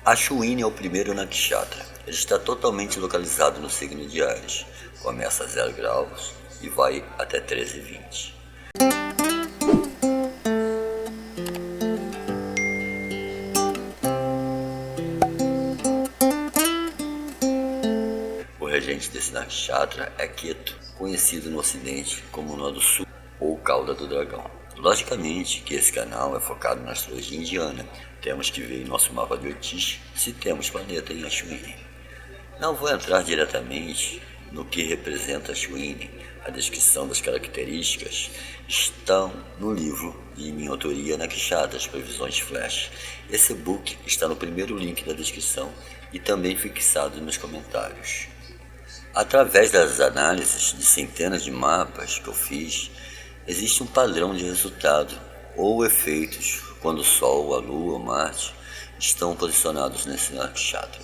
Achuíne é o primeiro nakshatra. Ele está totalmente localizado no signo de Áries. Começa a 0 graus e vai até 13,20. O regente desse nakshatra é Ketu, conhecido no ocidente como Nó do Sul ou Cauda do Dragão. Logicamente que esse canal é focado na astrologia indiana. Temos que ver em nosso mapa de Jyotish se temos planeta em Achuíne. Não vou entrar diretamente no que representa Achuíne. A descrição das características estão no livro de minha autoria Nakshatras, Previsões Flash. Esse e-book está no primeiro link da descrição e também fixado nos comentários. Através das análises de centenas de mapas que eu fiz, existe um padrão de resultado ou efeitos quando o Sol, a Lua ou Marte estão posicionados nesse nakshatra.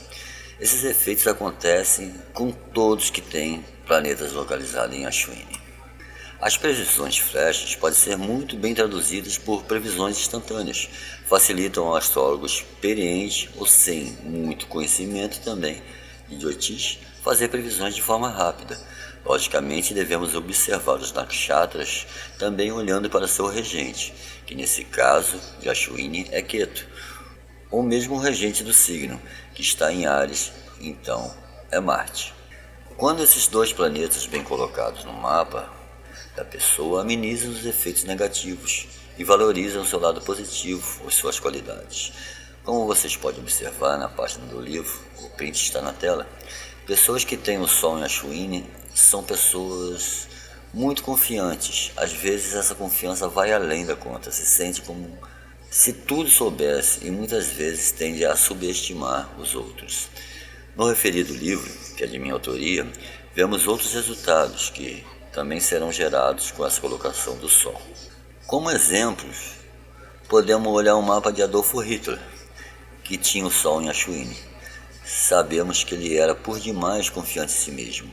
Esses efeitos acontecem com todos que têm planetas localizados em Achuíne. As previsões flashes podem ser muito bem traduzidas por previsões instantâneas. Facilitam ao astrólogo experiente ou sem muito conhecimento também de Jyotish fazer previsões de forma rápida. Logicamente, devemos observar os nakshatras também olhando para seu regente, que nesse caso de Achuíne é Ketu, ou mesmo o regente do signo, que está em Áries, então é Marte. Quando esses dois planetas bem colocados no mapa da pessoa amenizam os efeitos negativos e valorizam o seu lado positivo ou suas qualidades. Como vocês podem observar na página do livro, o print está na tela, pessoas que têm o Sol em Achuíne são pessoas muito confiantes. Às vezes essa confiança vai além da conta, se sente como se tudo soubesse e muitas vezes tende a subestimar os outros. No referido livro, que é de minha autoria, vemos outros resultados que também serão gerados com essa colocação do Sol. Como exemplos, podemos olhar o mapa de Adolf Hitler, que tinha o Sol em Achuíne. Sabemos que ele era por demais confiante em si mesmo,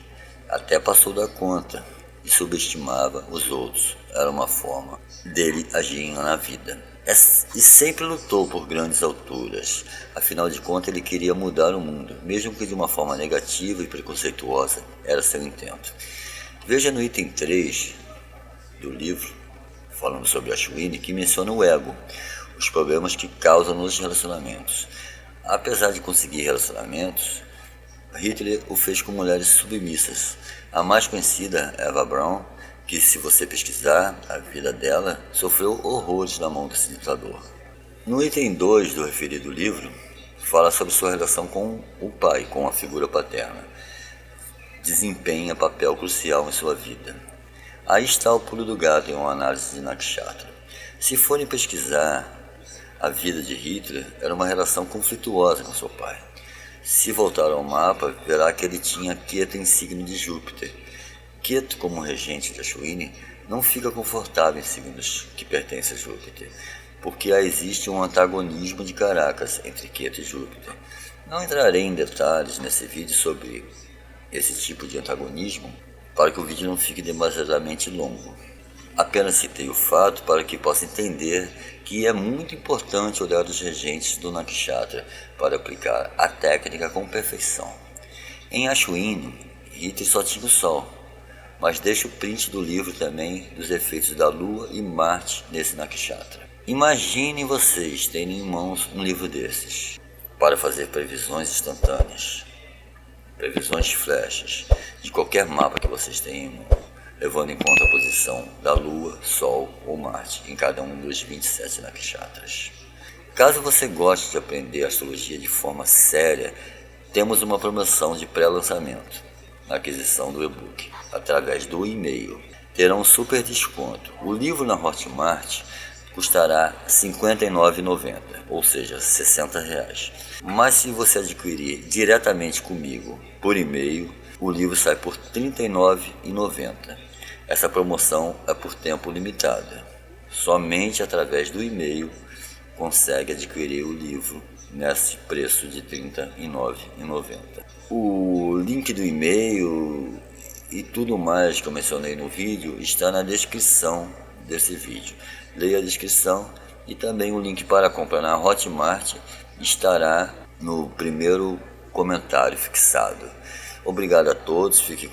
até passou da conta e subestimava os outros. Era uma forma dele agir na vida. E sempre lutou por grandes alturas. Afinal de contas, ele queria mudar o mundo, mesmo que de uma forma negativa e preconceituosa, era seu intento. Veja no item 3 do livro, falando sobre Achuíne, que menciona o ego, os problemas que causam nos relacionamentos. Apesar de conseguir relacionamentos, Hitler o fez com mulheres submissas. A mais conhecida, Eva Braun, que se você pesquisar a vida dela, sofreu horrores na mão desse ditador. No item 2 do referido livro, fala sobre sua relação com o pai, com a figura paterna. Desempenha papel crucial em sua vida. Aí está o pulo do gato em uma análise de nakshatra. Se forem pesquisar a vida de Hitler, era uma relação conflituosa com seu pai. Se voltar ao mapa, verá que ele tinha Ketu em signo de Júpiter. Ketu, como regente de Achuíne, não fica confortável em signos que pertencem a Júpiter, porque existe um antagonismo de caracas entre Ketu e Júpiter. Não entrarei em detalhes nesse vídeo sobre esse tipo de antagonismo, para que o vídeo não fique demasiadamente longo. Apenas citei o fato para que possa entender que é muito importante olhar os regentes do nakshatra para aplicar a técnica com perfeição. Em Achuíne, Hitler só tinha o Sol, mas deixo o print do livro também dos efeitos da Lua e Marte nesse nakshatra. Imaginem vocês terem em mãos um livro desses para fazer previsões instantâneas, previsões flashes de qualquer mapa que vocês tenham em mão, levando em conta a posição da Lua, Sol ou Marte em cada um dos 27 nakshatras. Caso você goste de aprender astrologia de forma séria, temos uma promoção de pré-lançamento na aquisição do e-book através do e-mail. Terá um super desconto. O livro na Hotmart custará R$ 59,90, ou seja, R$ 60. Mas se você adquirir diretamente comigo por e-mail, o livro sai por R$ 39,90. Essa promoção é por tempo limitado. Somente através do e-mail consegue adquirir o livro nesse preço de R$ 39,90. O link do e-mail e tudo mais que eu mencionei no vídeo está na descrição desse vídeo. Leia a descrição e também o link para comprar na Hotmart estará no primeiro comentário fixado. Obrigado a todos, fique